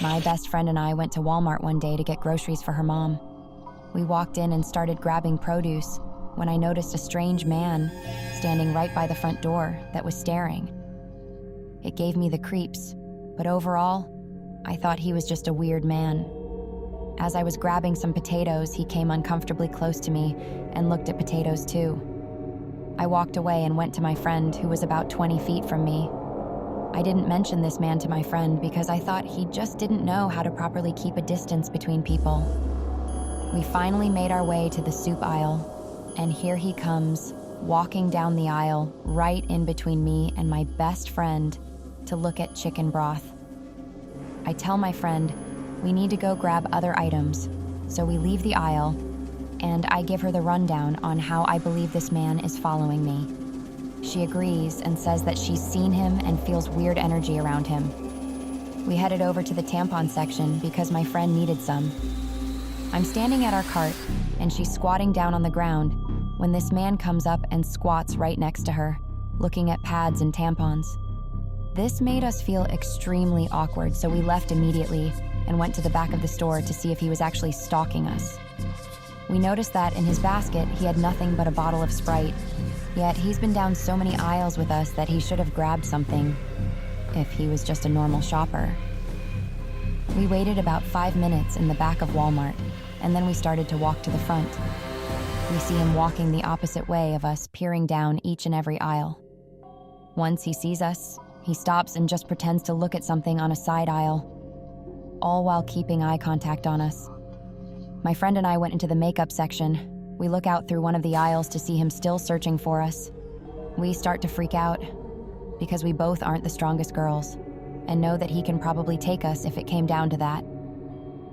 My best friend and I went to Walmart one day to get groceries for her mom. We walked in and started grabbing produce when I noticed a strange man standing right by the front door that was staring. It gave me the creeps, but overall, I thought he was just a weird man. As I was grabbing some potatoes, he came uncomfortably close to me and looked at potatoes too. I walked away and went to my friend, who was about 20 feet from me. I didn't mention this man to my friend because I thought he just didn't know how to properly keep a distance between people. We finally made our way to the soup aisle, and here he comes, walking down the aisle right in between me and my best friend to look at chicken broth. I tell my friend, we need to go grab other items, so we leave the aisle, and I give her the rundown on how I believe this man is following me. She agrees and says that she's seen him and feels weird energy around him. We headed over to the tampon section because my friend needed some. I'm standing at our cart, and she's squatting down on the ground when this man comes up and squats right next to her, looking at pads and tampons. This made us feel extremely awkward, so we left immediately and went to the back of the store to see if he was actually stalking us. We noticed that in his basket, he had nothing but a bottle of Sprite, yet he's been down so many aisles with us that he should have grabbed something if he was just a normal shopper. We waited about 5 minutes in the back of Walmart, and then we started to walk to the front. We see him walking the opposite way of us, peering down each and every aisle. Once he sees us, he stops and just pretends to look at something on a side aisle, all while keeping eye contact on us. My friend and I went into the makeup section. We look out through one of the aisles to see him still searching for us. We start to freak out because we both aren't the strongest girls and know that he can probably take us if it came down to that.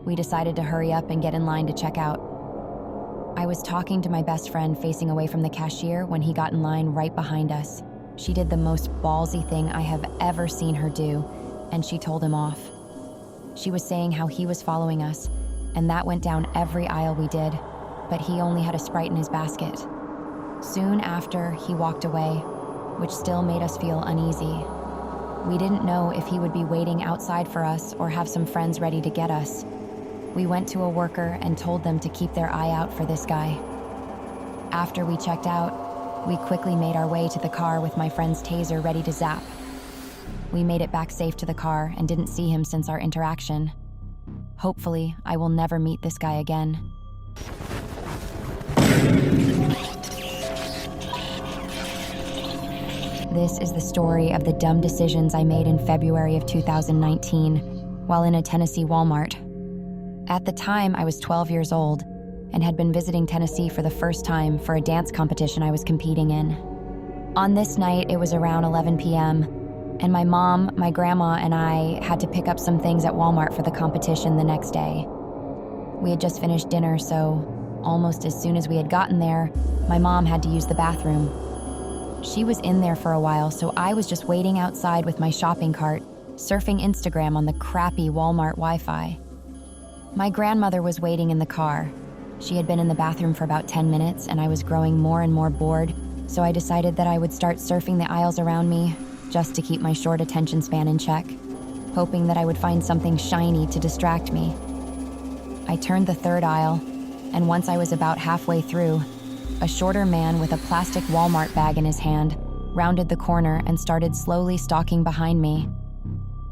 We decided to hurry up and get in line to check out. I was talking to my best friend facing away from the cashier when he got in line right behind us. She did the most ballsy thing I have ever seen her do, and she told him off. She was saying how he was following us, and that went down every aisle we did, but he only had a Sprite in his basket. Soon after, he walked away, which still made us feel uneasy. We didn't know if he would be waiting outside for us or have some friends ready to get us. We went to a worker and told them to keep their eye out for this guy. After we checked out, we quickly made our way to the car with my friend's taser ready to zap. We made it back safe to the car and didn't see him since our interaction. Hopefully, I will never meet this guy again. This is the story of the dumb decisions I made in February of 2019 while in a Tennessee Walmart. At the time, I was 12 years old and had been visiting Tennessee for the first time for a dance competition I was competing in. On this night, it was around 11 p.m., and my mom, my grandma, and I had to pick up some things at Walmart for the competition the next day. We had just finished dinner, so almost as soon as we had gotten there, my mom had to use the bathroom. She was in there for a while, so I was just waiting outside with my shopping cart, surfing Instagram on the crappy Walmart Wi-Fi. My grandmother was waiting in the car. She had been in the bathroom for about 10 minutes, and I was growing more and more bored, so I decided that I would start surfing the aisles around me just to keep my short attention span in check, hoping that I would find something shiny to distract me. I turned the third aisle, and once I was about halfway through, a shorter man with a plastic Walmart bag in his hand rounded the corner and started slowly stalking behind me.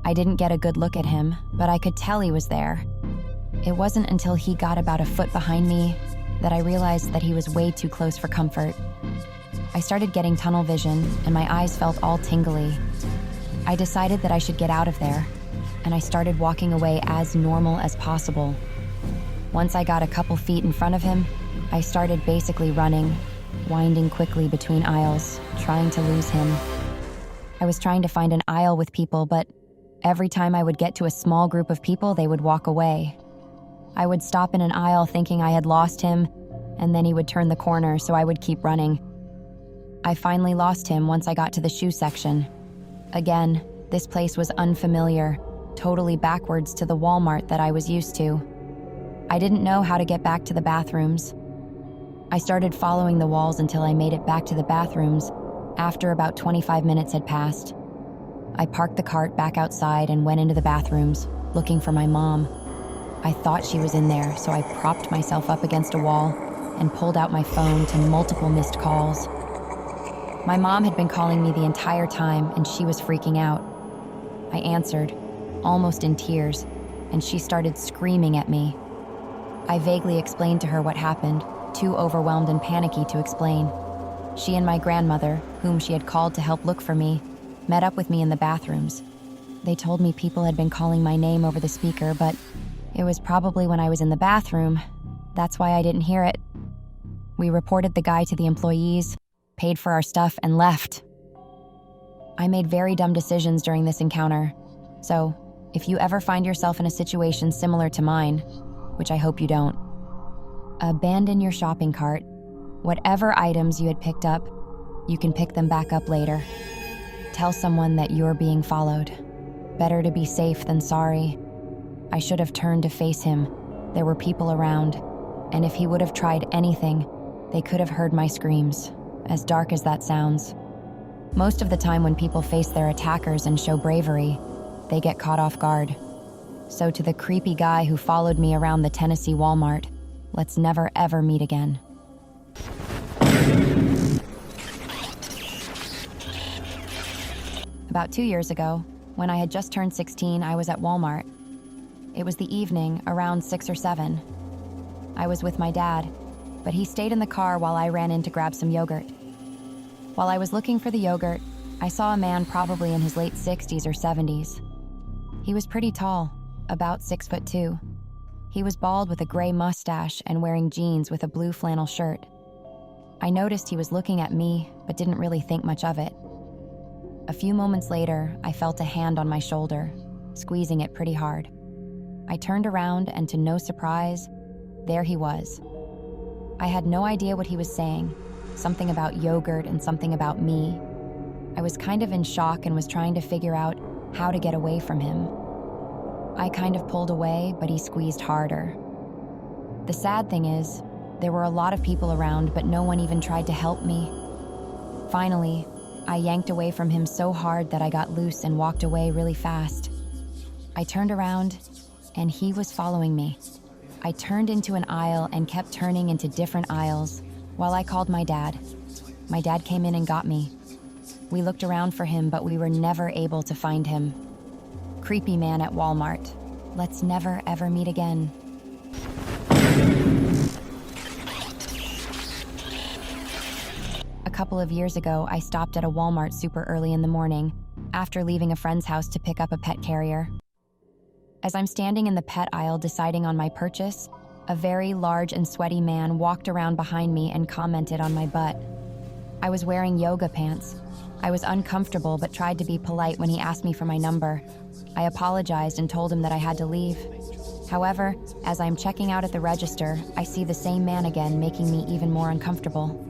I didn't get a good look at him, but I could tell he was there. It wasn't until he got about a foot behind me that I realized that he was way too close for comfort. I started getting tunnel vision, and my eyes felt all tingly. I decided that I should get out of there, and I started walking away as normal as possible. Once I got a couple feet in front of him, I started basically running, winding quickly between aisles, trying to lose him. I was trying to find an aisle with people, but every time I would get to a small group of people, they would walk away. I would stop in an aisle thinking I had lost him, and then he would turn the corner, so I would keep running. I finally lost him once I got to the shoe section. Again, this place was unfamiliar, totally backwards to the Walmart that I was used to. I didn't know how to get back to the bathrooms. I started following the walls until I made it back to the bathrooms after about 25 minutes had passed. I parked the cart back outside and went into the bathrooms, looking for my mom. I thought she was in there, so I propped myself up against a wall and pulled out my phone to multiple missed calls. My mom had been calling me the entire time, and she was freaking out. I answered, almost in tears, and she started screaming at me. I vaguely explained to her what happened, too overwhelmed and panicky to explain. She and my grandmother, whom she had called to help look for me, met up with me in the bathrooms. They told me people had been calling my name over the speaker, but it was probably when I was in the bathroom. That's why I didn't hear it. We reported the guy to the employees, paid for our stuff, and left. I made very dumb decisions during this encounter, so if you ever find yourself in a situation similar to mine, which I hope you don't, abandon your shopping cart. Whatever items you had picked up, you can pick them back up later. Tell someone that you're being followed. Better to be safe than sorry. I should have turned to face him. There were people around, and if he would have tried anything, they could have heard my screams, as dark as that sounds. Most of the time when people face their attackers and show bravery, they get caught off guard. So to the creepy guy who followed me around the Tennessee Walmart, let's never ever meet again. About 2 years ago, when I had just turned 16, I was at Walmart. It was the evening, around 6 or 7. I was with my dad, but he stayed in the car while I ran in to grab some yogurt. While I was looking for the yogurt, I saw a man probably in his late 60s or 70s. He was pretty tall, about 6'2". He was bald with a gray mustache and wearing jeans with a blue flannel shirt. I noticed he was looking at me, but didn't really think much of it. A few moments later, I felt a hand on my shoulder, squeezing it pretty hard. I turned around, and to no surprise, there he was. I had no idea what he was saying, something about yogurt and something about me. I was kind of in shock and was trying to figure out how to get away from him. I kind of pulled away, but he squeezed harder. The sad thing is, there were a lot of people around, but no one even tried to help me. Finally, I yanked away from him so hard that I got loose and walked away really fast. I turned around, and he was following me. I turned into an aisle and kept turning into different aisles while I called my dad. My dad came in and got me. We looked around for him, but we were never able to find him. Creepy man at Walmart. Let's never ever meet again. A couple of years ago, I stopped at a Walmart super early in the morning after leaving a friend's house to pick up a pet carrier. As I'm standing in the pet aisle deciding on my purchase, a very large and sweaty man walked around behind me and commented on my butt. I was wearing yoga pants. I was uncomfortable but tried to be polite when he asked me for my number. I apologized and told him that I had to leave. However, as I'm checking out at the register, I see the same man again, making me even more uncomfortable.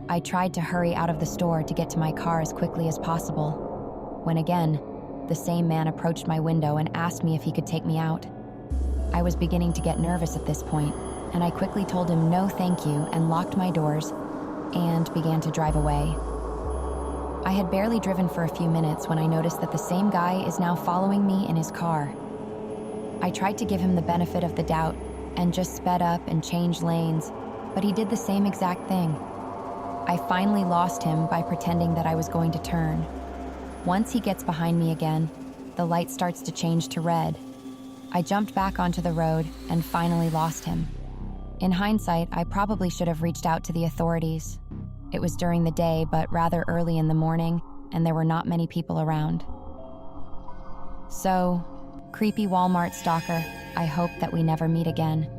I tried to hurry out of the store to get to my car as quickly as possible, when again, the same man approached my window and asked me if he could take me out. I was beginning to get nervous at this point, and I quickly told him no thank you and locked my doors and began to drive away. I had barely driven for a few minutes when I noticed that the same guy is now following me in his car. I tried to give him the benefit of the doubt and just sped up and changed lanes, but he did the same exact thing. I finally lost him by pretending that I was going to turn. Once he gets behind me again, the light starts to change to red. I jumped back onto the road and finally lost him. In hindsight, I probably should have reached out to the authorities. It was during the day, but rather early in the morning, and there were not many people around. So, creepy Walmart stalker, I hope that we never meet again.